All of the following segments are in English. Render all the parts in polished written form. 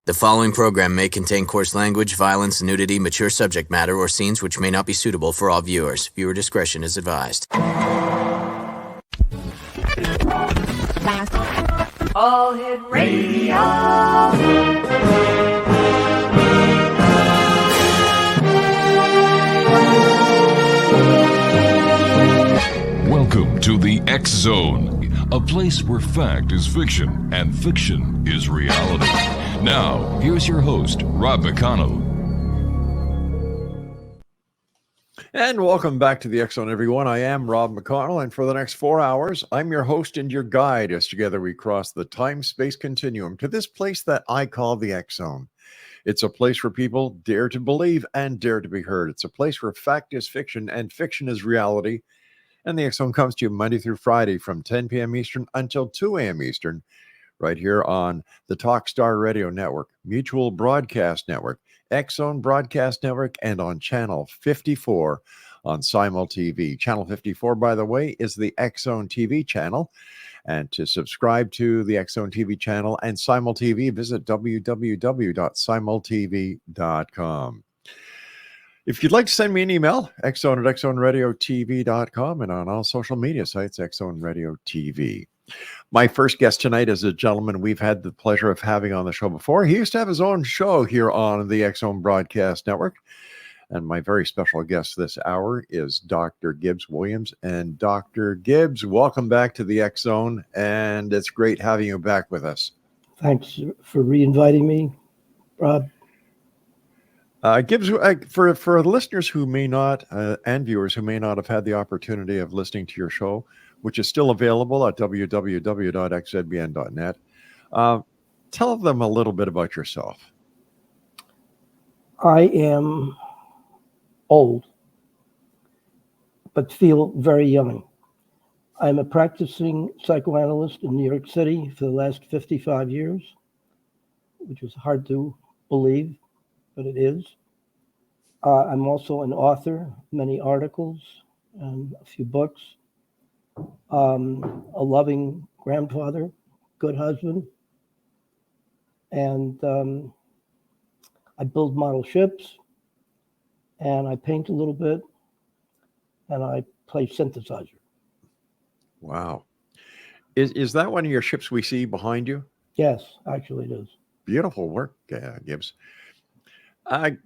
The following program may contain coarse language, violence, nudity, mature subject matter, or scenes which may not be suitable for all viewers. Viewer discretion is advised. All Hit Radio. Welcome to the X Zone, a place where fact is fiction and fiction is reality. Now, here's your host, Rob McConnell. And welcome back to the X Zone, everyone. I am Rob McConnell, and for the next 4 hours, I'm your host and your guide as together we cross the time-space continuum to this place that I call the X Zone. It's a place where people dare to believe and dare to be heard. It's a place where fact is fiction and fiction is reality. And the X Zone comes to you Monday through Friday from 10 p.m. Eastern until 2 a.m. Eastern, right here on the Talkstar Radio Network, Mutual Broadcast Network, X Zone Broadcast Network, and on Channel 54 on Simul TV. Channel 54, by the way, is the X Zone TV channel. And to subscribe to the X Zone TV channel and Simul TV, visit www.simultv.com. If you'd like to send me an email, xzone@xzoneradiotv.com, and on all social media sites, X Zone Radio TV. My first guest tonight is a gentleman we've had the pleasure of having on the show before. He used to have his own show here on the X Zone Broadcast Network. And my very special guest this hour is Dr. Gibbs Williams. And Dr. Gibbs, welcome back to the X Zone, and it's great having you back with us. Thanks for re-inviting me, Rob. Gibbs, for the listeners who may not, and viewers who may not have had the opportunity of listening to your show, which is still available at www.xzbn.net, tell them a little bit about yourself. I am old, but feel very young. I'm a practicing psychoanalyst in New York City for the last 55 years, which is hard to believe, but it is. I'm also an author, many articles and a few books, a loving grandfather, good husband, and I build model ships, and I paint a little bit, and I play synthesizer. Wow. Is that one of your ships we see behind you? Yes, actually it is. Beautiful work, Gibbs.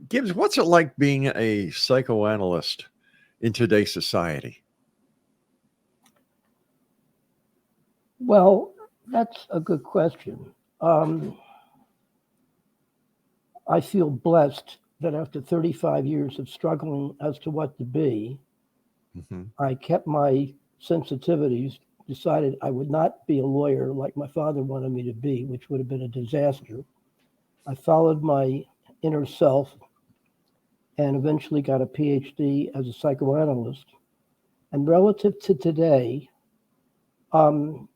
Gibbs, what's it like being a psychoanalyst in today's society? Well, that's a good question. I feel blessed that after 35 years of struggling as to what to be, I kept my sensitivities, decided I would not be a lawyer like my father wanted me to be, which would have been a disaster. I followed my inner self and eventually got a Ph.D. as a psychoanalyst. And relative to today, I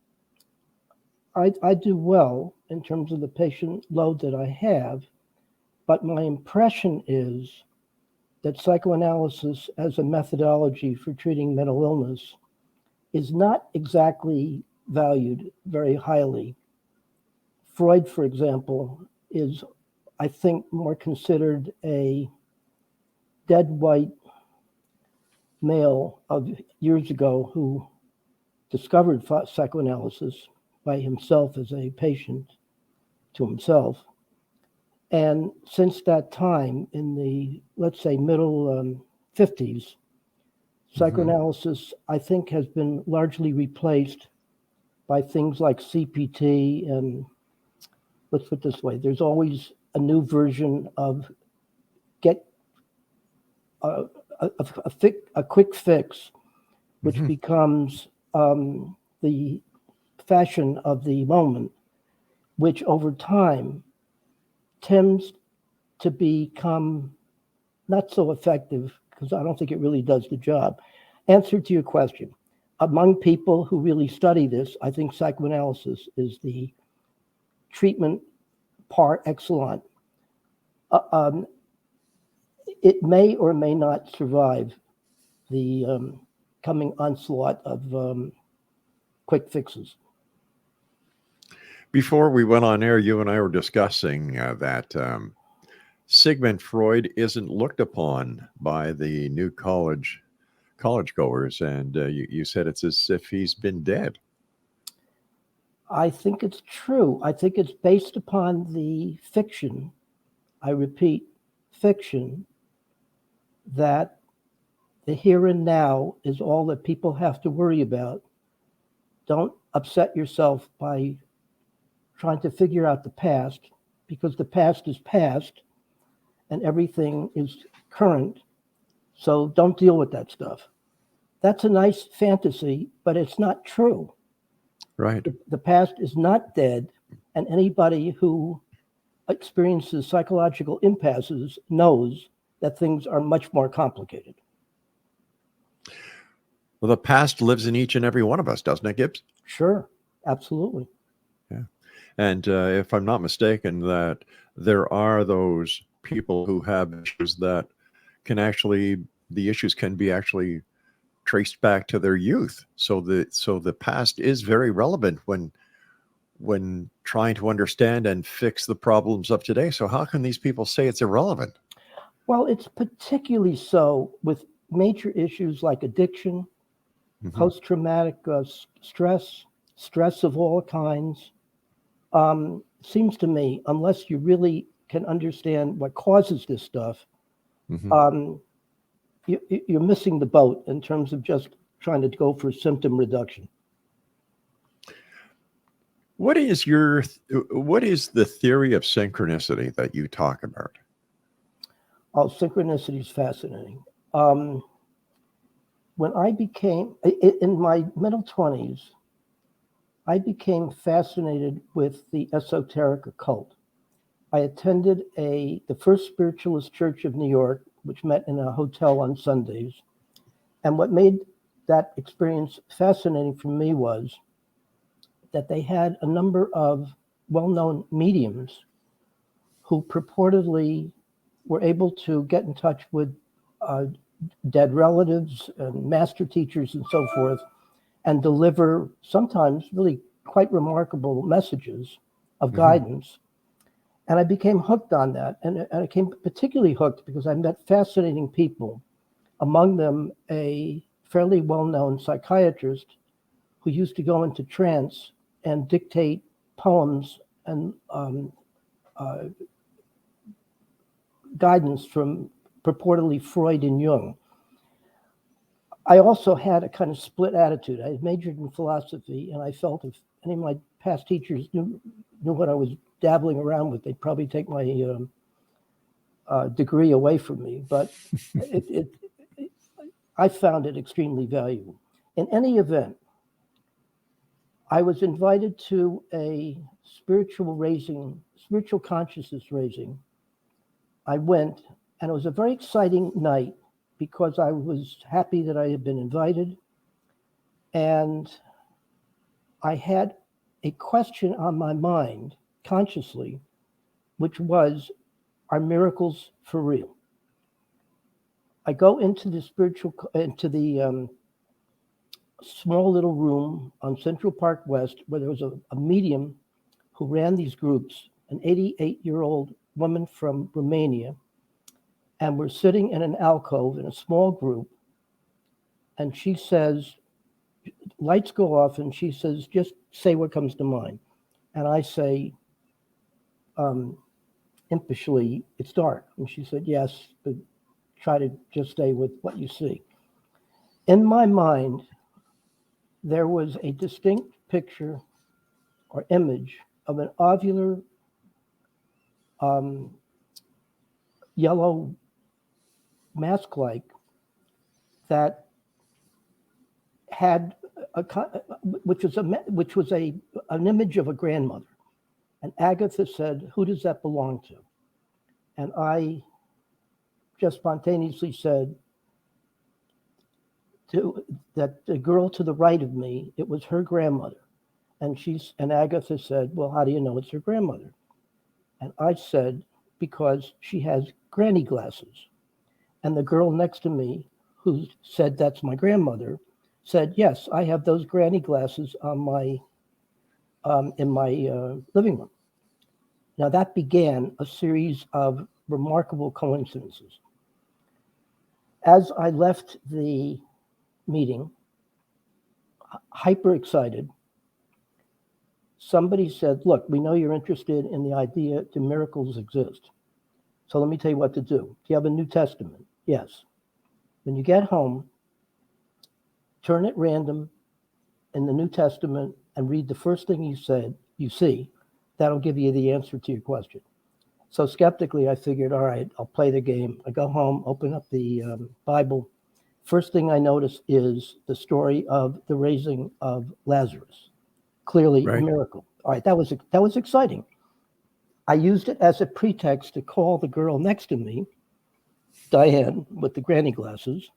do well in terms of the patient load that I have, but my impression is that psychoanalysis as a methodology for treating mental illness is not exactly valued very highly. Freud, for example, is, I think, more considered a dead white male of years ago who discovered psychoanalysis by himself as a patient to himself. And since that time, in the, let's say, middle 50s, psychoanalysis, I think, has been largely replaced by things like CPT. And let's put it this way, there's always a new version of get a quick fix, which becomes the fashion of the moment, which over time tends to become not so effective, because I don't think it really does the job. Answer to your question, among people who really study this, I think psychoanalysis is the treatment par excellence. It may or may not survive the coming onslaught of quick fixes. Before we went on air, you and I were discussing that Sigmund Freud isn't looked upon by the new college goers, and you said it's as if he's been dead. I think it's true. I think it's based upon the fiction, I repeat, fiction, that the here and now is all that people have to worry about. Don't upset yourself by trying to figure out the past, because the past is past and everything is current. So don't deal with that stuff. That's a nice fantasy, but it's not true. Right. The past is not dead, and anybody who experiences psychological impasses knows that things are much more complicated. Well, the past lives in each and every one of us, doesn't it, Gibbs? Sure, absolutely. Yeah. And if I'm not mistaken, that there are those people who have issues that the issues can be actually traced back to their youth. So the past is very relevant when trying to understand and fix the problems of today. So how can these people say it's irrelevant? Well, it's particularly so with major issues like addiction, post-traumatic stress of all kinds. Seems to me, unless you really can understand what causes this stuff, you're missing the boat in terms of just trying to go for symptom reduction. What is the theory of synchronicity that you talk about? Oh, synchronicity is fascinating. When I became, in my middle 20s, I became fascinated with the esoteric occult. I attended the First Spiritualist Church of New York, which met in a hotel on Sundays. And what made that experience fascinating for me was that they had a number of well-known mediums who purportedly were able to get in touch with dead relatives and master teachers and so forth, and deliver sometimes really quite remarkable messages of guidance. And I became hooked on that. And I became particularly hooked because I met fascinating people, among them a fairly well-known psychiatrist who used to go into trance and dictate poems and guidance from purportedly Freud and Jung. I also had a kind of split attitude. I had majored in philosophy, and I felt if any of my past teachers knew what I was dabbling around with, they'd probably take my degree away from me. But I found it extremely valuable. In any event, I was invited to a spiritual consciousness raising. I went, and it was a very exciting night because I was happy that I had been invited. And I had a question on my mind consciously, which was, are miracles for real? I go into the small little room on Central Park West where there was a medium who ran these groups, an 88-year-old woman from Romania. And we're sitting in an alcove in a small group. And she says, lights go off, and she says, just say what comes to mind. And I say, impishly, it's dark. And she said, yes, but try to just stay with what you see. In my mind, there was a distinct picture or image of an ovular yellow mask-like that had which was an image of a grandmother. And Agatha said, who does that belong to? And I just spontaneously said that the girl to the right of me, it was her grandmother. And Agatha said, well, how do you know it's her grandmother? And I said, because she has granny glasses. And the girl next to me, who said that's my grandmother, said, yes, I have those granny glasses on my in my living room. Now, that began a series of remarkable coincidences. As I left the meeting, hyper excited, somebody said, look, we know you're interested in the idea that miracles exist. So let me tell you what to do. Do you have a New Testament? Yes. When you get home, turn at random in the New Testament and read the first thing you see. That'll give you the answer to your question. So skeptically, I figured, all right, I'll play the game. I go home, open up the Bible. First thing I notice is the story of the raising of Lazarus. Clearly a miracle. All right, that was exciting. I used it as a pretext to call the girl next to me, Diane, with the granny glasses,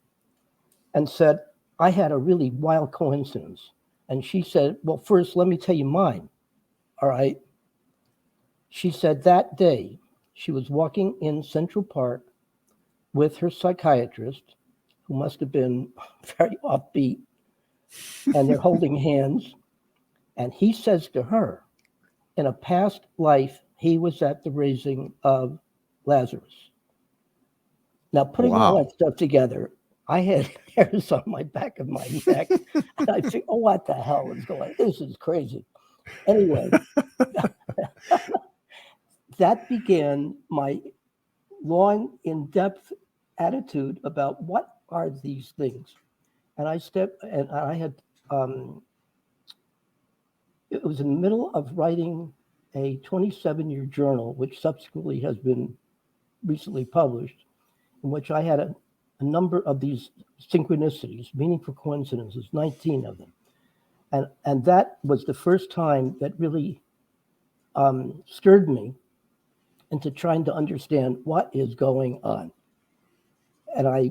and said, I had a really wild coincidence. And she said, well, first, let me tell you mine. All right. She said that day she was walking in Central Park with her psychiatrist, who must have been very upbeat, and they're holding hands. And he says to her, in a past life, he was at the raising of Lazarus. Now, putting all that stuff together, I had hairs on my back of my neck. And I think, oh, what the hell is going on? This is crazy. Anyway, that began my long, in-depth attitude about what are these things. And I had, it was in the middle of writing a 27-year journal, which subsequently has been recently published, in which I had a number of these synchronicities, meaningful coincidences, 19 of them. And that was the first time that really stirred me into trying to understand what is going on. And I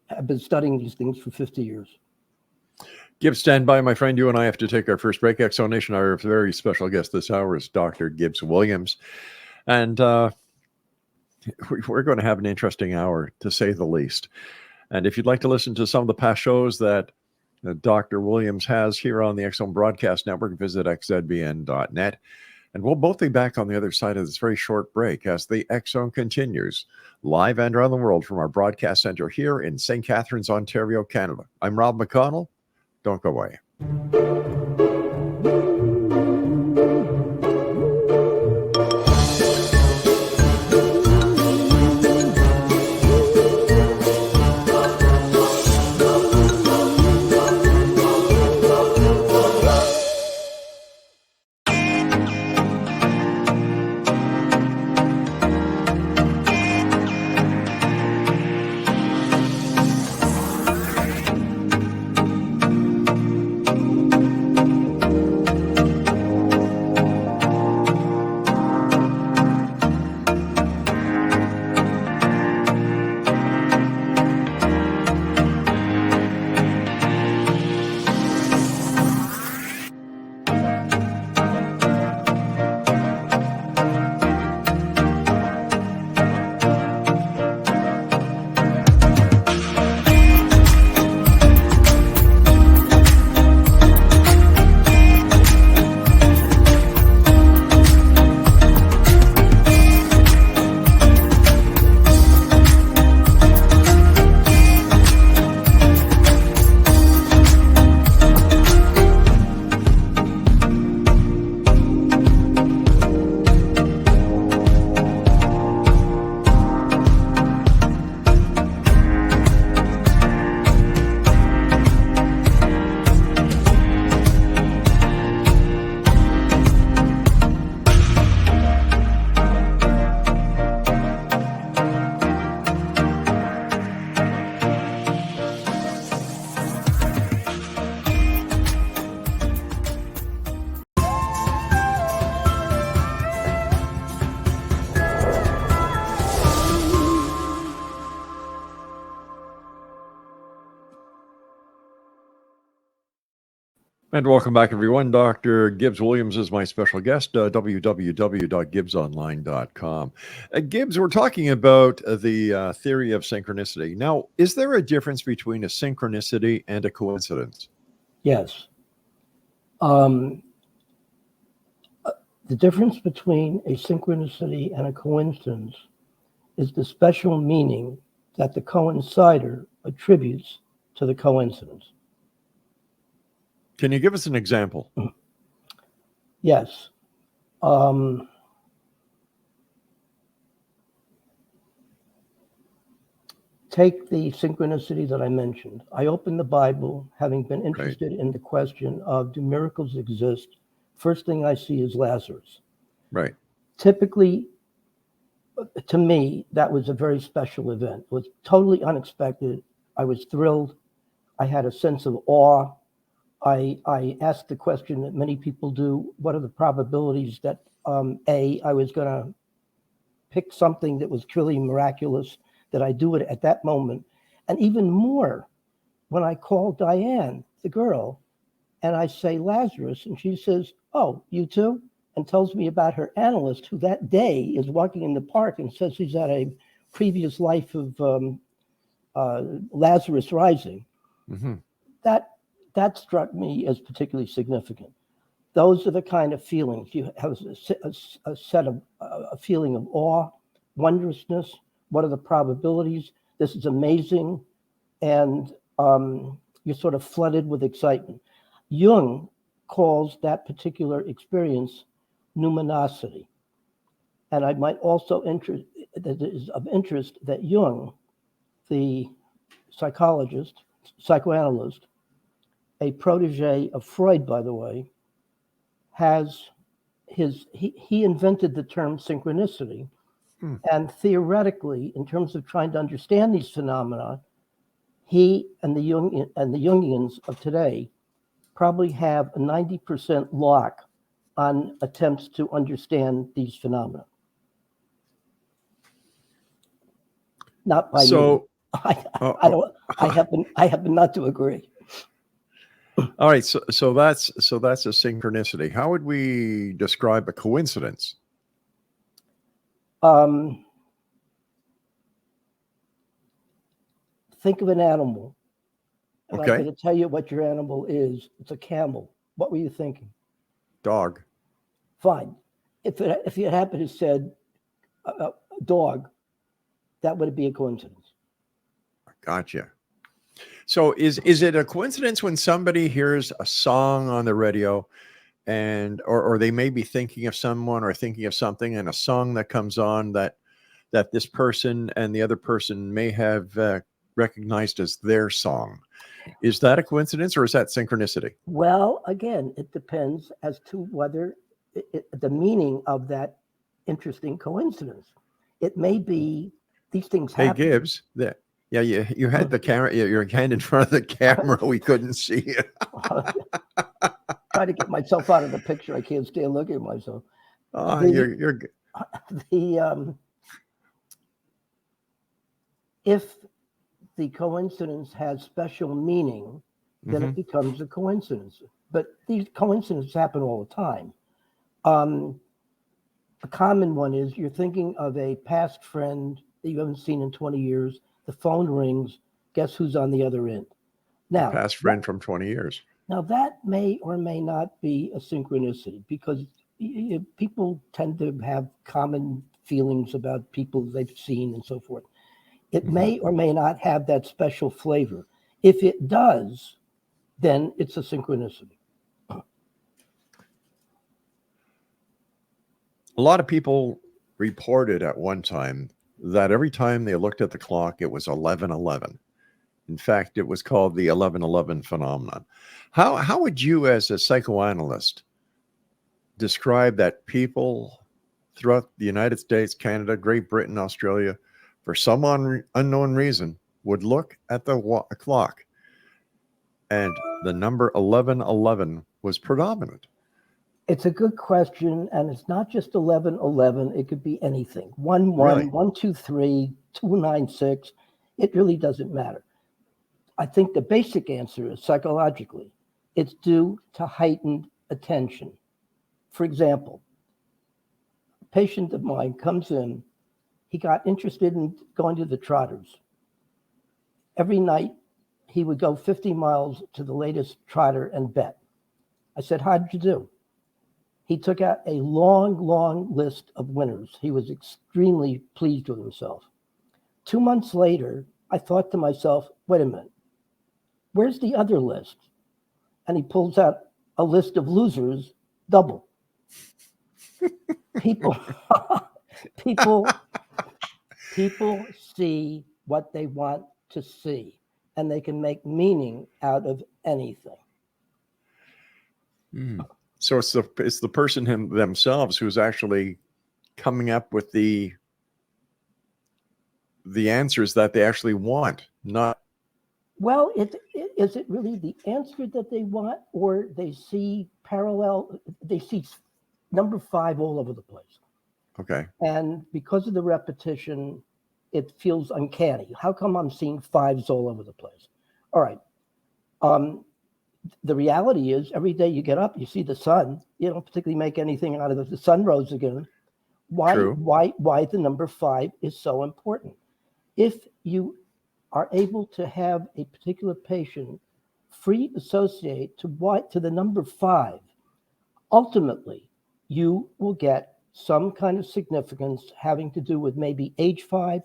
have been studying these things for 50 years. Gibbs, stand by, my friend. You and I have to take our first break. X Zone Nation, our very special guest this hour is Dr. Gibbs Williams. And we're going to have an interesting hour, to say the least. And if you'd like to listen to some of the past shows that Dr. Williams has here on the X Zone Broadcast Network, visit xzbn.net. And we'll both be back on the other side of this very short break as the X Zone continues live and around the world from our broadcast center here in St. Catharines, Ontario, Canada. I'm Rob McConnell. Don't go away. And welcome back, everyone. Dr. Gibbs Williams is my special guest, www.gibbsonline.com. Gibbs, we're talking about the theory of synchronicity. Now, is there a difference between a synchronicity and a coincidence? Yes. The difference between a synchronicity and a coincidence is the special meaning that the coincider attributes to the coincidence. Can you give us an example? Yes. Take the synchronicity that I mentioned. I opened the Bible, having been interested in the question of, do miracles exist? First thing I see is Lazarus. Right. Typically, to me, that was a very special event. It was totally unexpected. I was thrilled. I had a sense of awe. I asked the question that many people do: what are the probabilities that I was going to pick something that was truly miraculous, that I do it at that moment? And even more, when I call Diane, the girl, and I say Lazarus, and she says, "Oh, you too?" and tells me about her analyst, who that day is walking in the park and says he's had a previous life of Lazarus Rising. Mm-hmm. That struck me as particularly significant. Those are the kind of feelings. You have a feeling of awe, wondrousness. What are the probabilities? This is amazing. And you're sort of flooded with excitement. Jung calls that particular experience numinosity. And I might also that it is of interest that Jung, the psychologist, psychoanalyst, a protege of Freud, by the way, he invented the term synchronicity. And theoretically, in terms of trying to understand these phenomena, he and the Jungians of today probably have a 90% lock on attempts to understand these phenomena. Not by me. I happen not to agree. All right, so that's a synchronicity. How would we describe a coincidence? Think of an animal. And Okay. I'm going to tell you what your animal is. It's a camel. What were you thinking? Dog. Fine. If you had happened to said dog, that would be a coincidence. Gotcha. So is it a coincidence when somebody hears a song on the radio and or they may be thinking of someone or thinking of something, and a song that comes on that this person and the other person may have recognized as their song? Is that a coincidence or is that synchronicity? Well, again, it depends as to whether the meaning of that interesting coincidence. It may be these things happen. Hey, Gibbs, yeah, you had the camera, your hand in front of the camera. We couldn't see it. Try to get myself out of the picture. I can't stand looking at myself. Oh, you're good. If the coincidence has special meaning, then it becomes a coincidence. But these coincidences happen all the time. A common one is you're thinking of a past friend that you haven't seen in 20 years. The phone rings. Guess who's on the other end? Now, past friend from 20 years. Now, that may or may not be a synchronicity, because people tend to have common feelings about people they've seen and so forth. It may or may not have that special flavor. If it does, then it's a synchronicity. A lot of people reported at one time that every time they looked at the clock, it was 11:11. In fact, it was called the 11:11 phenomenon. How would you, as a psychoanalyst, describe that people throughout the United States, Canada, Great Britain, Australia, for some unknown reason, would look at the clock and the number 11:11 was predominant? It's a good question, and it's not just 11:11. It could be anything. 1-1, Really? 1-2-3, 2-9-6. It really doesn't matter. I think the basic answer is psychologically, it's due to heightened attention. For example, a patient of mine comes in, he got interested in going to the Trotters. Every night, he would go 50 miles to the latest Trotter and bet. I said, "How did you do?" He took out a long list of winners. He was extremely pleased with himself. 2 months later, I thought to myself, wait a minute, where's the other list? And he pulls out a list of losers, double. People see what they want to see, and they can make meaning out of anything. So it's the person themselves who's actually coming up with the answers that they actually want, not. Well, is it really the answer that they want, or they see they see number 5 all over the place? Okay. And because of the repetition, it feels uncanny. How come I'm seeing 5s all over the place? All right. The reality is every day you get up, you see the sun. You don't particularly make anything out of it. The sun rose again. True. Why the number 5 is so important? If you are able to have a particular patient free associate to the number 5, ultimately you will get some kind of significance having to do with maybe age 5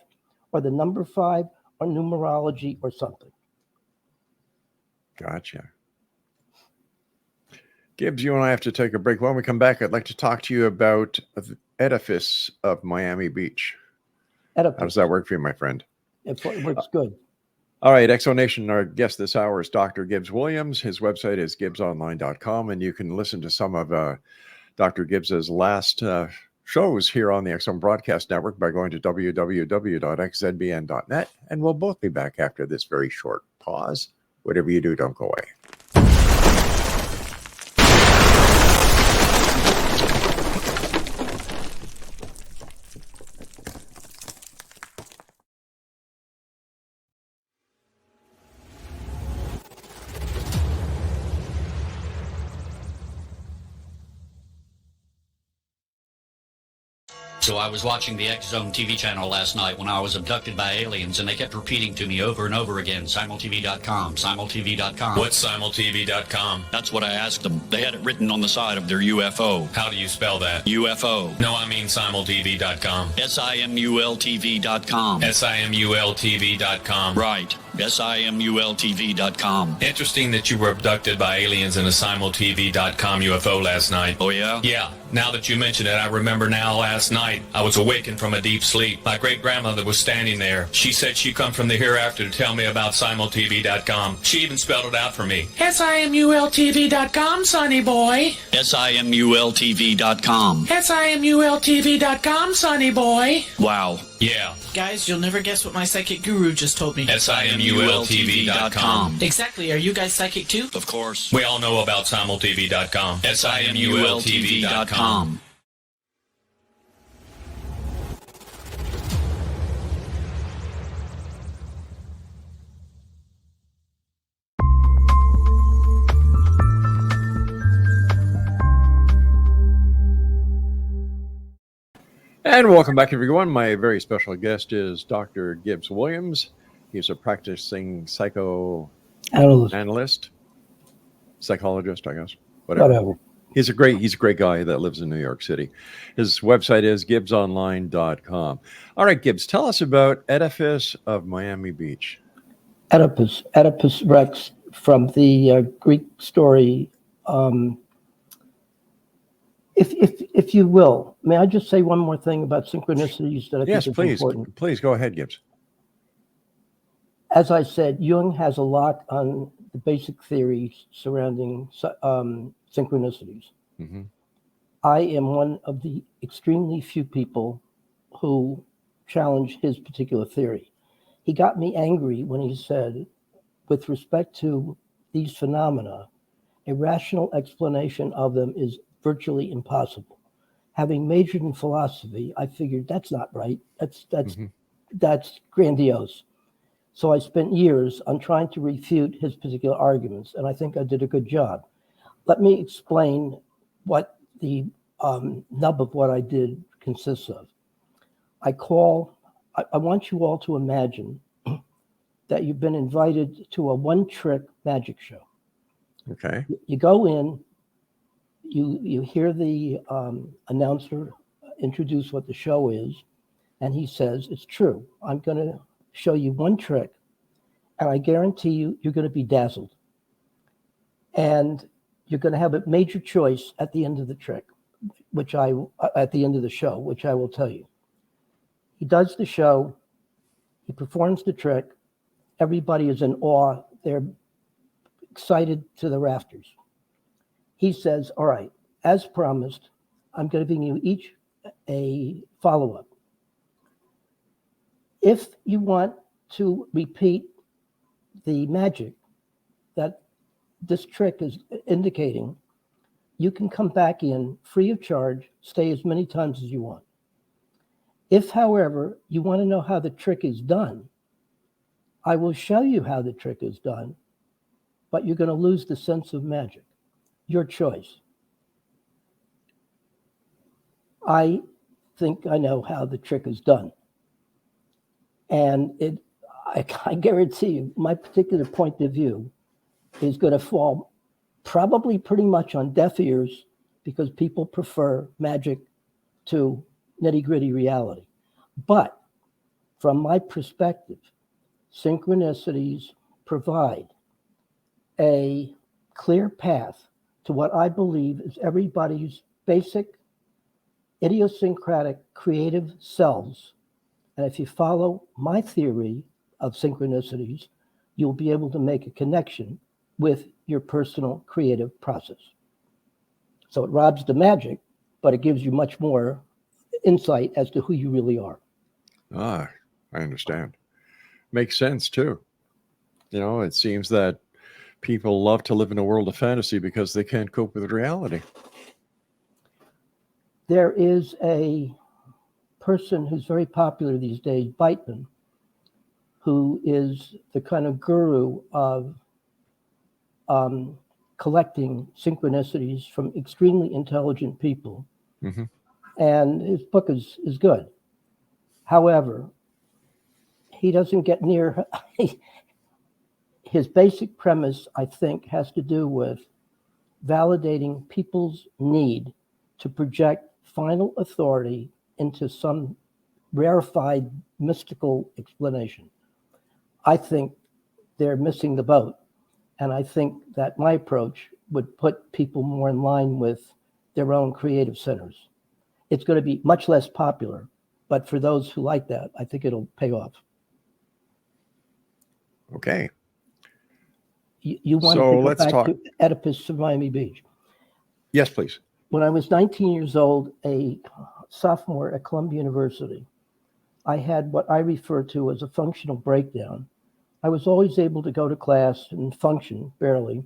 or the number 5 or numerology or something. Gotcha. Gibbs, you and I have to take a break. When we come back, I'd like to talk to you about the edifice of Miami Beach. Oedipus. How does that work for you, my friend? It works good. All right, Exonation, our guest this hour is Dr. Gibbs Williams. His website is gibbsonline.com, and you can listen to some of Dr. Gibbs's last shows here on the Exxon Broadcast Network by going to www.xzbn.net, and we'll both be back after this very short pause. Whatever you do, don't go away. So I was watching the X Zone TV channel last night when I was abducted by aliens, and they kept repeating to me over and over again, simultv.com, simultv.com. What's simultv.com? That's what I asked them. They had it written on the side of their UFO. How do you spell that? UFO. No, I mean simultv.com. simultv.com. simultv.com. Right. simultv.com. Interesting that you were abducted by aliens in a simultv.com UFO last night. Oh, yeah? Yeah. Now that you mention it, I remember now last night I was awakened from a deep sleep. My great-grandmother was standing there. She said she come from the hereafter to tell me about simultv.com. She even spelled it out for me. simultv.com, sonny boy. simultv.com. simultv.com, sonny boy. Wow. Yeah. Guys, you'll never guess what my psychic guru just told me. simultv.com. Exactly. Are you guys psychic too? Of course. We all know about simultv.com. simultv.com. And welcome back, everyone. My very special guest is Dr. Gibbs Williams. He's a practicing psychoanalyst, psychologist, I guess. Whatever. He's a great guy that lives in New York City. His website is gibbsonline.com. All right, Gibbs, tell us about Edifice of Miami Beach. Oedipus Rex, from the Greek story. If you will, may I just say one more thing about synchronicities that I think is important? Please go ahead, Gibbs. As I said, Jung has a lot on the basic theories surrounding synchronicities. Mm-hmm. I am one of the extremely few people who challenge his particular theory. He got me angry when he said, with respect to these phenomena, a rational explanation of them is virtually impossible. Having majored in philosophy, I figured that's not right. That's grandiose. So I spent years on trying to refute his particular arguments, and I think I did a good job. Let me explain what the nub of what I did consists of. I want you all to imagine that you've been invited to a one-trick magic show. Okay. You go in, you hear the announcer introduce what the show is, and he says, it's true. I'm going to show you one trick, and I guarantee you're going to be dazzled. And you're going to have a major choice at the end of the trick, at the end of the show, which I will tell you. He does the show, he performs the trick, everybody is in awe, they're excited to the rafters. He says, all right, as promised, I'm going to give you each a follow-up. If you want to repeat the magic that this trick is indicating, you can come back in free of charge, stay as many times as you want. If, however, you want to know how the trick is done, I will show you how the trick is done, but you're going to lose the sense of magic. Your choice. I think I know how the trick is done. And I guarantee you, my particular point of view is going to fall probably pretty much on deaf ears because people prefer magic to nitty-gritty reality. But from my perspective, synchronicities provide a clear path to what I believe is everybody's basic idiosyncratic creative selves. And if you follow my theory of synchronicities, you'll be able to make a connection with your personal creative process. So it robs the magic, but it gives you much more insight as to who you really are. Ah, I understand. Makes sense too. You know, it seems that people love to live in a world of fantasy because they can't cope with reality. There is a person who's very popular these days, Bateman, who is the kind of guru of collecting synchronicities from extremely intelligent people. Mm-hmm. And his book is good. However, he doesn't get near, his basic premise, I think, has to do with validating people's need to project final authority into some rarefied mystical explanation. I think they're missing the boat. And I think that my approach would put people more in line with their own creative centers. It's going to be much less popular, but for those who like that, I think it'll pay off. Okay. You wanted So to go let's back talk. to Oedipus of Miami Beach. Yes, please. When I was 19 years old, a sophomore at Columbia University, I had what I refer to as a functional breakdown. I was always able to go to class and function, barely,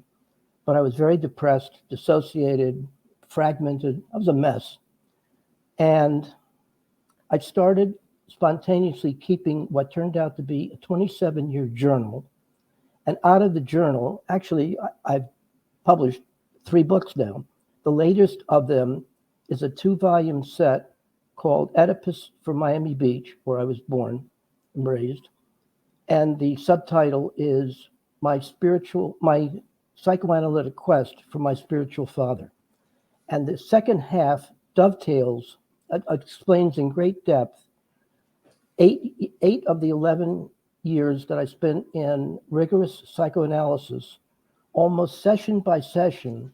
but I was very depressed, dissociated, fragmented. I was a mess. And I started spontaneously keeping what turned out to be a 27-year journal. And out of the journal, actually, I've published 3 books now. The latest of them is a 2-volume set called Oedipus from Miami Beach, where I was born and raised. And the subtitle is my psychoanalytic quest for my spiritual father. And the second half dovetails, explains in great depth, 8 of the 11 years that I spent in rigorous psychoanalysis, almost session by session,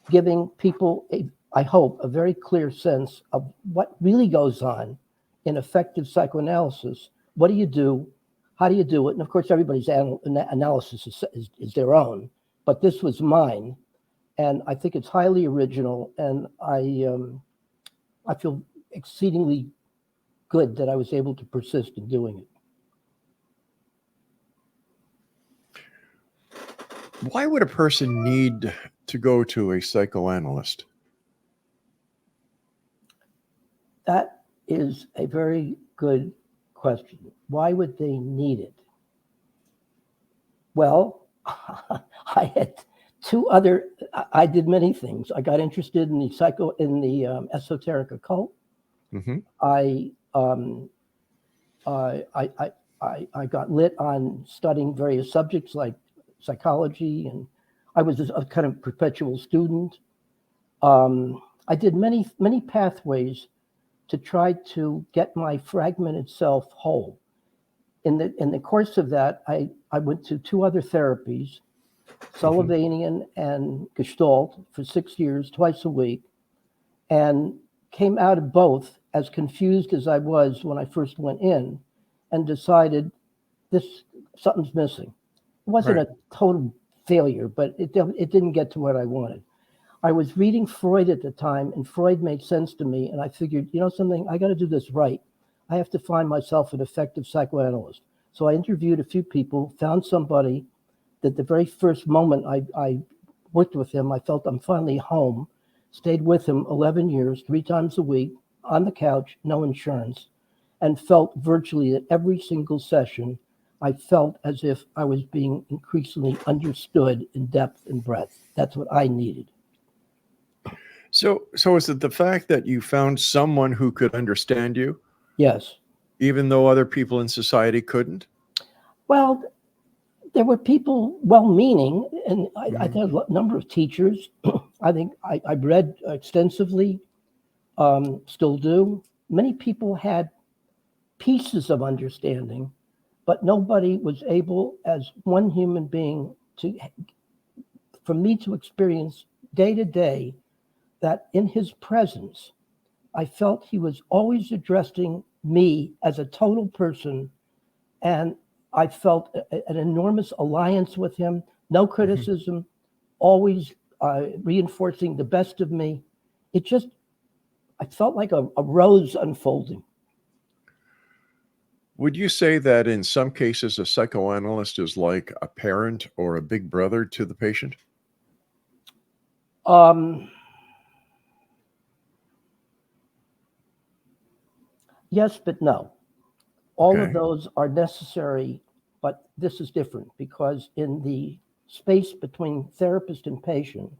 giving people, I hope, a very clear sense of what really goes on in effective psychoanalysis. What do you do? How do you do it? And of course, everybody's analysis is their own, but this was mine. And I think it's highly original. And I feel exceedingly good that I was able to persist in doing it. Why would a person need to go to a psychoanalyst? That is a very good question. Why would they need it? Well, I did many things. I got interested in the esoteric occult. Mm-hmm. I got lit on studying various subjects like psychology, and I was a kind of perpetual student. I did many pathways to try to get my fragmented self whole. In the course of that, I went to 2 other therapies, Sullivanian and Gestalt, for 6 years, twice a week, and came out of both as confused as I was when I first went in, and decided something's missing. It wasn't a total failure, but it didn't get to what I wanted. I was reading Freud at the time, and Freud made sense to me, and I figured, you know something, I got to do this right. I have to find myself an effective psychoanalyst. So I interviewed a few people, found somebody that the very first moment I worked with him, I felt I'm finally home, stayed with him 11 years, 3 times a week, on the couch, no insurance, and felt virtually at every single session, I felt as if I was being increasingly understood in depth and breadth. That's what I needed. So is it the fact that you found someone who could understand you? Yes. Even though other people in society couldn't? Well, there were people well-meaning, and I had a number of teachers. I think I read extensively, still do. Many people had pieces of understanding, but nobody was able, as one human being, for me to experience day to day that in his presence, I felt he was always addressing me as a total person, and I felt an enormous alliance with him, no criticism, always reinforcing the best of me. I felt like a rose unfolding. Would you say that in some cases a psychoanalyst is like a parent or a big brother to the patient? Yes, but no. All of those are necessary, but this is different because in the space between therapist and patient,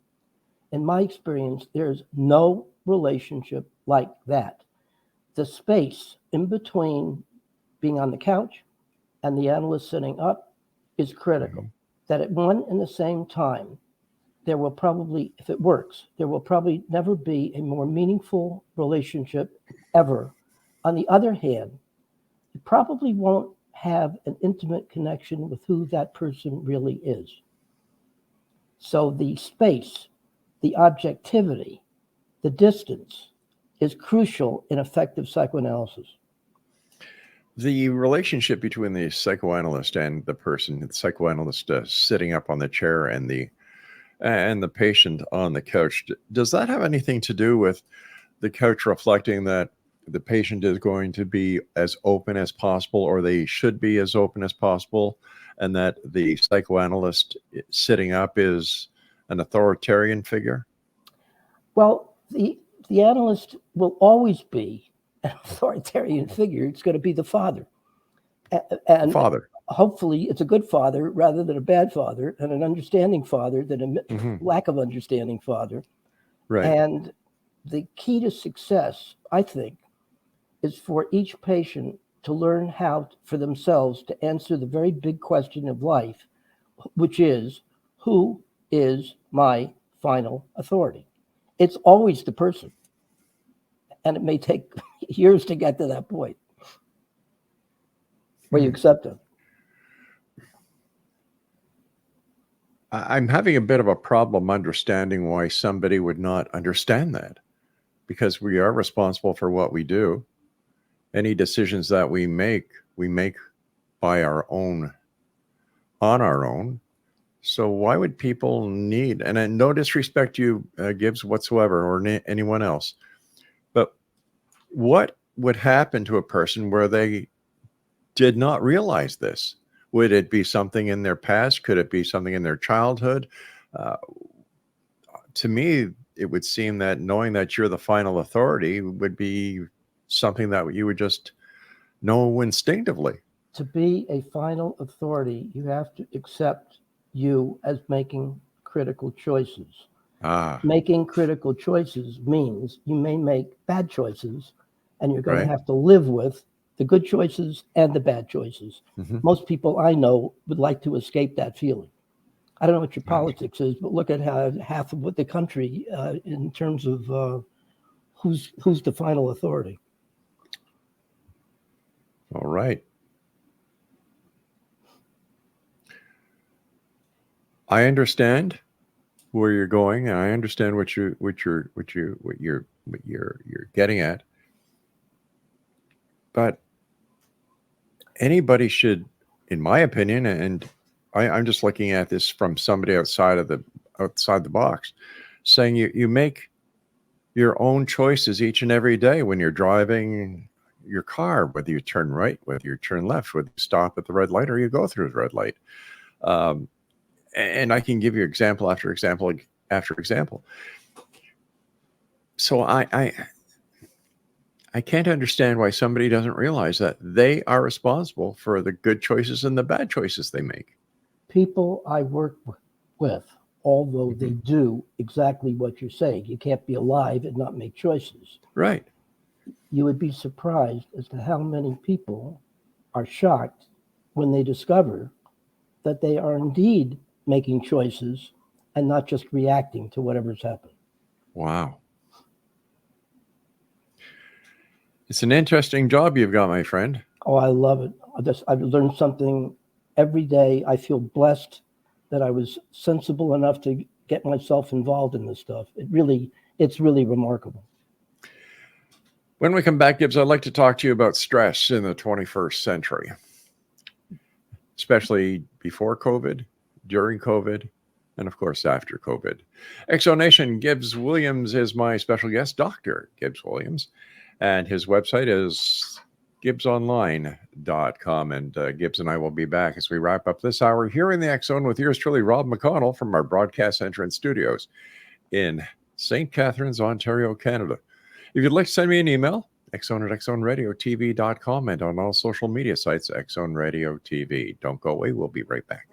in my experience, there's no relationship like that. The space in between being on the couch and the analyst sitting up is critical. That at one and the same time, there will probably, if it works, there will probably never be a more meaningful relationship ever. On the other hand, you probably won't have an intimate connection with who that person really is. So the space, the objectivity, the distance is crucial in effective psychoanalysis. The relationship between the psychoanalyst and the person, the psychoanalyst sitting up on the chair and the patient on the couch, does that have anything to do with the couch reflecting that the patient is going to be as open as possible, or they should be as open as possible, and that the psychoanalyst sitting up is an authoritarian figure? Well, the analyst will always be an authoritarian figure. It's going to be the father. And father. Hopefully it's a good father rather than a bad father, and an understanding father than a lack of understanding father. Right. And the key to success, I think, is for each patient to learn how for themselves to answer the very big question of life, which is, who is my final authority? It's always the person. And it may take years to get to that point where you accept it. I'm having a bit of a problem understanding why somebody would not understand that, because we are responsible for what we do. Any decisions that we make by our own, on our own. So why would people need, and no disrespect to you, Gibbs, whatsoever, or anyone else, but what would happen to a person where they did not realize this? Would it be something in their past? Could it be something in their childhood? To me, it would seem that knowing that you're the final authority would be something that you would just know instinctively. To be a final authority, you have to accept you as making critical choices. Making critical choices means you may make bad choices, and you're going to have to live with the good choices and the bad choices. Most people I know would like to escape that feeling. I don't know what your politics is, but look at how half of what the country in terms of who's the final authority. All right. I understand where you're going, and I understand what you're getting at. But anybody should, in my opinion, and I'm just looking at this from somebody outside the box, saying you make your own choices each and every day when you're driving your car, whether you turn right, whether you turn left, whether you stop at the red light or you go through the red light. And I can give you example after example after example. So I can't understand why somebody doesn't realize that they are responsible for the good choices and the bad choices they make. People I work with, although they do exactly what you're saying, you can't be alive and not make choices. Right. You would be surprised as to how many people are shocked when they discover that they are indeed making choices and not just reacting to whatever's happened. Wow. It's an interesting job you've got, my friend. Oh, I love it. I've learned something every day. I feel blessed that I was sensible enough to get myself involved in this stuff. It's really remarkable. When we come back, Gibbs, I'd like to talk to you about stress in the 21st century, especially before COVID, during COVID, and of course after COVID. Exonation, Gibbs Williams is my special guest, Dr. Gibbs Williams, and his website is gibbsonline.com. And Gibbs and I will be back as we wrap up this hour here in the X Zone with yours truly, Rob McConnell, from our broadcast center and studios in St. Catharines, Ontario, Canada. If you'd like to send me an email, xzone@xzoneradiotv.com, and on all social media sites, X Zone Radio TV. Don't go away. We'll be right back.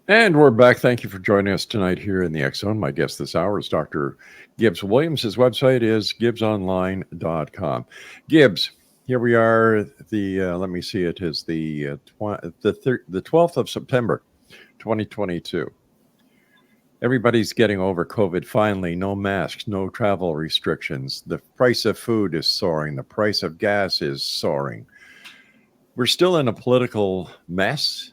And we're back. Thank you for joining us tonight here in the X Zone. My guest this hour is Dr. Gibbs Williams. His website is gibbsonline.com. Gibbs, here we are. Let me see. It is the 12th of September, 2022. Everybody's getting over COVID finally. No masks, no travel restrictions. The price of food is soaring. The price of gas is soaring. We're still in a political mess.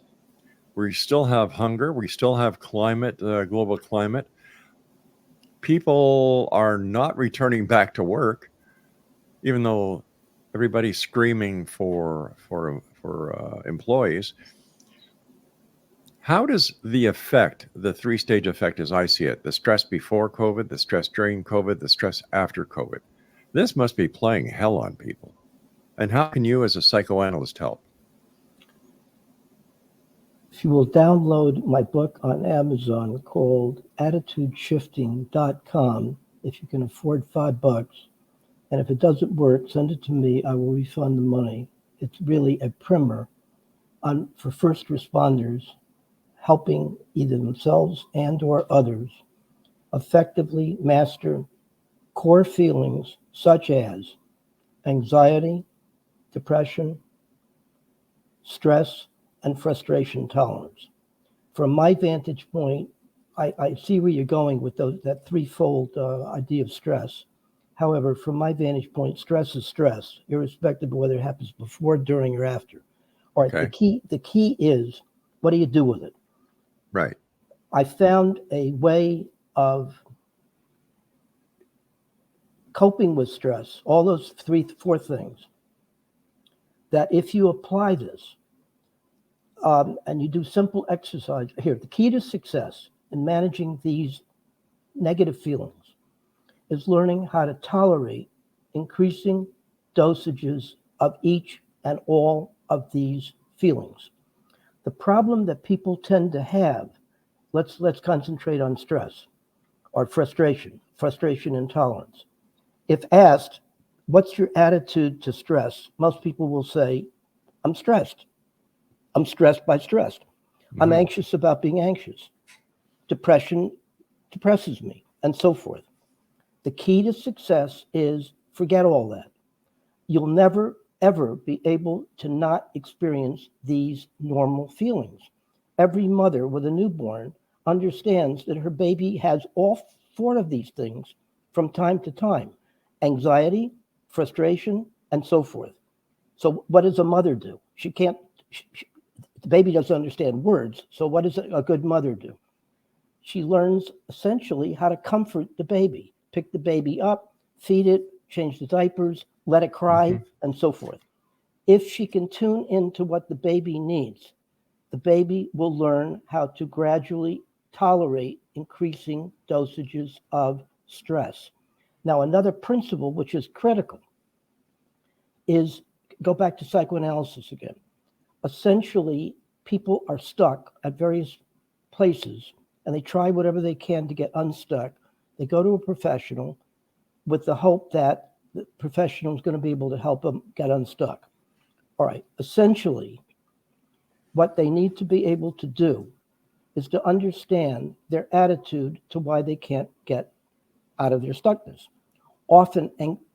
We still have hunger. We still have climate, global climate. People are not returning back to work, even though everybody's screaming for employees. How does the three-stage effect as I see it, the stress before COVID, the stress during COVID, the stress after COVID, this must be playing hell on people. And how can you as a psychoanalyst help? If you will download my book on Amazon called attitudeshifting.com, if you can afford $5, and if it doesn't work, send it to me. I will refund the money. It's really a primer for first responders helping either themselves and or others effectively master core feelings such as anxiety, depression, stress, and frustration tolerance. From my vantage point, I see where you're going with that threefold idea of stress. However, from my vantage point, stress is stress, irrespective of whether it happens before, during, or after. All right, Okay. the key is, what do you do with it? Right. I found a way of coping with stress, all those four things, that if you apply this, and you do simple exercise, here, the key to success in managing these negative feelings is learning how to tolerate increasing dosages of each and all of these feelings. The problem that people tend to have, let's concentrate on stress or frustration intolerance. If asked, what's your attitude to stress? Most people will say, I'm stressed. I'm stressed by stress. I'm anxious about being anxious. Depression depresses me, and so forth. The key to success is forget all that. You'll never, ever be able to not experience these normal feelings. Every mother with a newborn understands that her baby has all four of these things from time to time: anxiety, frustration, and so forth. So what does a mother do? The baby doesn't understand words, so what does a good mother do? She learns essentially how to comfort the baby, pick the baby up, feed it, change the diapers, let it cry, and so forth. If she can tune into what the baby needs, the baby will learn how to gradually tolerate increasing dosages of stress. Now, another principle which is critical is, go back to psychoanalysis again. Essentially, people are stuck at various places and they try whatever they can to get unstuck. They go to a professional with the hope that the professional is going to be able to help them get unstuck. All right, essentially, what they need to be able to do is to understand their attitude to why they can't get out of their stuckness. Often,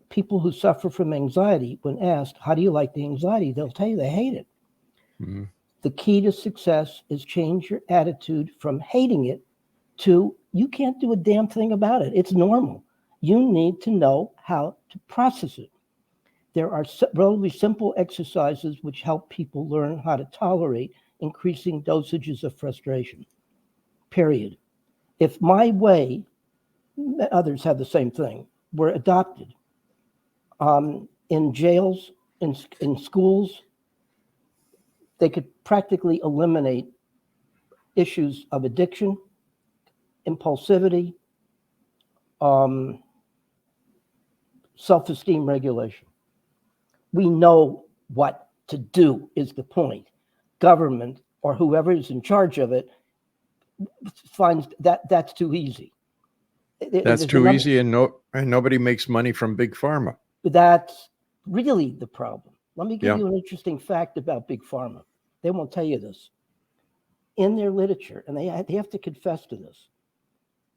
people who suffer from anxiety, when asked, how do you like the anxiety? They'll tell you they hate it. The key to success is change your attitude from hating it to, you can't do a damn thing about it. It's normal. You need to know how to process it. There are relatively simple exercises which help people learn how to tolerate increasing dosages of frustration, period. If my way, others have the same thing, were adopted in jails, in schools, they could practically eliminate issues of addiction, impulsivity, self-esteem regulation. We know what to do is the point. Government or whoever is in charge of it finds that that's too easy. That's too easy, and nobody makes money from big pharma. That's really the problem. Let me give you an interesting fact about big pharma. They won't tell you this. In their literature, and they have to confess to this,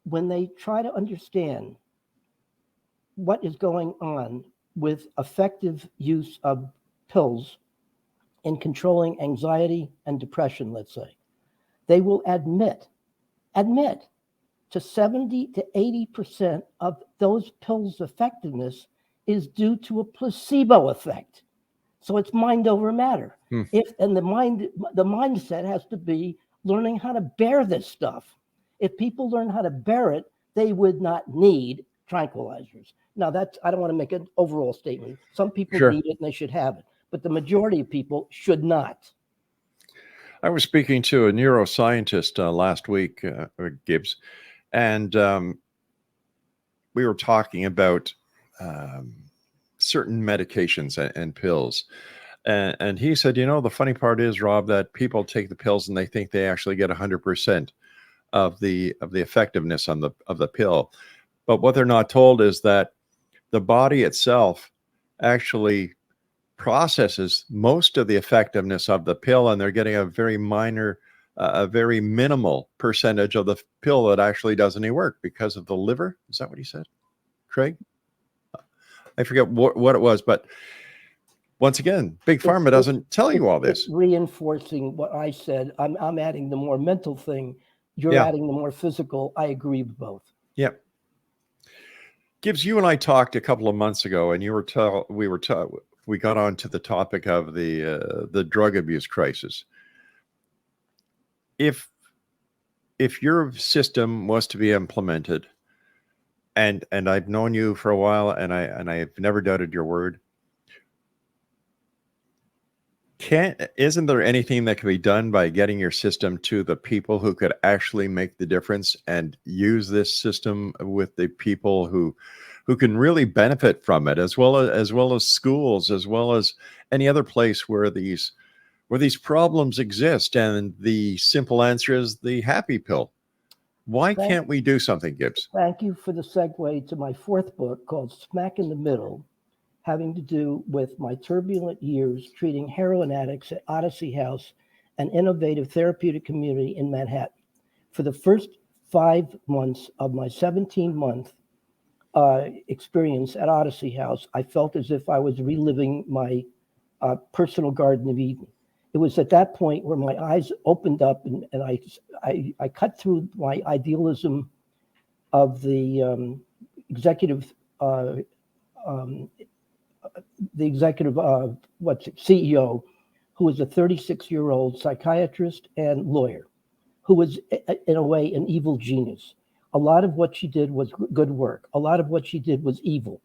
when they try to understand what is going on with effective use of pills in controlling anxiety and depression, let's say, they will admit to 70 to 80% of those pills' effectiveness is due to a placebo effect. So it's mind over matter. And the mindset has to be learning how to bear this stuff. If people learn how to bear it, they would not need tranquilizers. Now, I don't want to make an overall statement. Some people need it and they should have it, but the majority of people should not. I was speaking to a neuroscientist last week, Gibbs, and we were talking about certain medications and pills. And he said, the funny part is, Rob, that people take the pills and they think they actually get 100% of the effectiveness of the pill. But what they're not told is that the body itself actually processes most of the effectiveness of the pill, and they're getting a very minimal percentage of the pill that actually does any work because of the liver. Is that what he said, Craig? I forget what it was, but once again, Big Pharma doesn't tell you all this. It's reinforcing what I said. I'm adding the more mental thing. You're adding the more physical. I agree with both. Yep. Gibbs, you and I talked a couple of months ago, and we got on to the topic of the drug abuse crisis. If your system was to be implemented, and I've known you for a while, and I've never doubted your word, isn't there anything that can be done by getting your system to the people who could actually make the difference and use this system with the people who can really benefit from it, as well as schools, as well as any other place where these problems exist? And the simple answer is the happy pill. Why can't we do something, Gibbs? Thank you for the segue to my fourth book called Smack in the Middle, having to do with my turbulent years treating heroin addicts at Odyssey House, an innovative therapeutic community in Manhattan. For the first 5 months of my 17-month experience at Odyssey House, I felt as if I was reliving my personal Garden of Eden. It was at that point where my eyes opened up, and I cut through my idealism of the executive CEO, who was a 36-year-old psychiatrist and lawyer, who was in a way an evil genius. A lot of what she did was good work. A lot of what she did was evil.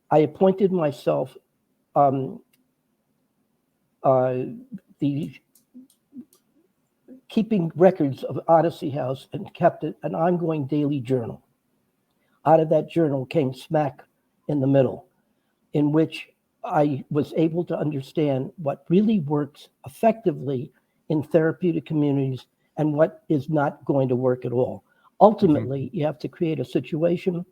I appointed myself the keeping records of Odyssey House and kept an ongoing daily journal. Out of that journal came Smack in the Middle, in which I was able to understand what really works effectively in therapeutic communities and what is not going to work at all. Ultimately, you have to create a situation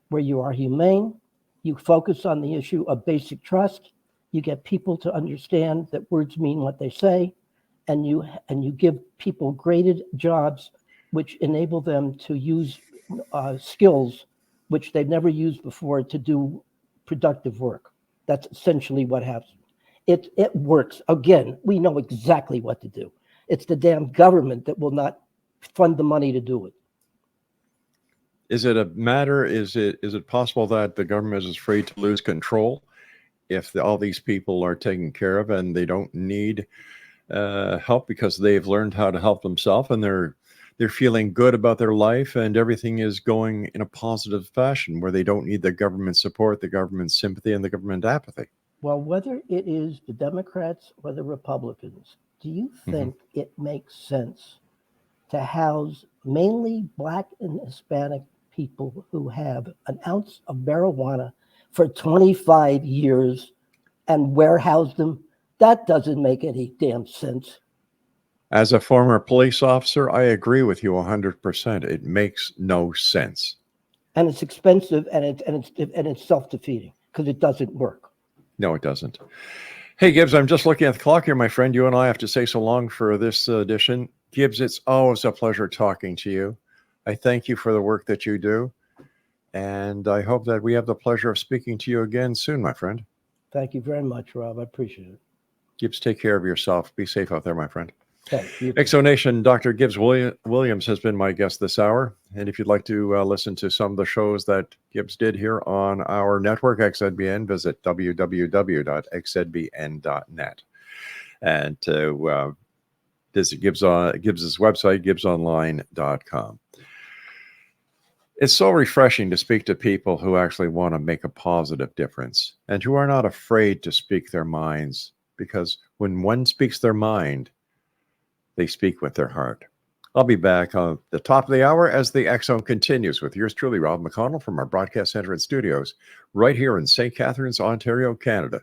where you are humane, you focus on the issue of basic trust, you get people to understand that words mean what they say, and you give people graded jobs which enable them to use skills which they've never used before to do productive work. That's essentially what happens. It works. Again, we know exactly what to do. It's the damn government that will not fund the money to do it. Is it a matter? Is it possible that the government is afraid to lose control if all these people are taken care of and they don't need help because they've learned how to help themselves, and they're feeling good about their life and everything is going in a positive fashion where they don't need the government support, the government sympathy, and the government apathy? Well, whether it is the Democrats or the Republicans, do you think it makes sense to house mainly Black and Hispanic people who have an ounce of marijuana for 25 years and warehouse them? That doesn't make any damn sense. As a former police officer, I agree with you 100%. It makes no sense. And it's expensive, and it's self-defeating because it doesn't work. No, it doesn't. Hey, Gibbs, I'm just looking at the clock here, my friend. You and I have to say so long for this edition. Gibbs, it's always a pleasure talking to you. I thank you for the work that you do, and I hope that we have the pleasure of speaking to you again soon, my friend. Thank you very much, Rob. I appreciate it. Gibbs, take care of yourself. Be safe out there, my friend. Okay, Exonation, Dr. Gibbs Williams has been my guest this hour. And if you'd like to listen to some of the shows that Gibbs did here on our network, XZBN, visit www.xzbn.net. And to visit Gibbs's website, gibbsonline.com. It's so refreshing to speak to people who actually want to make a positive difference and who are not afraid to speak their minds, because when one speaks their mind, they speak with their heart. I'll be back on the top of the hour as the X Zone continues with yours truly, Rob McConnell, from our broadcast center and studios right here in St. Catharines, Ontario, Canada.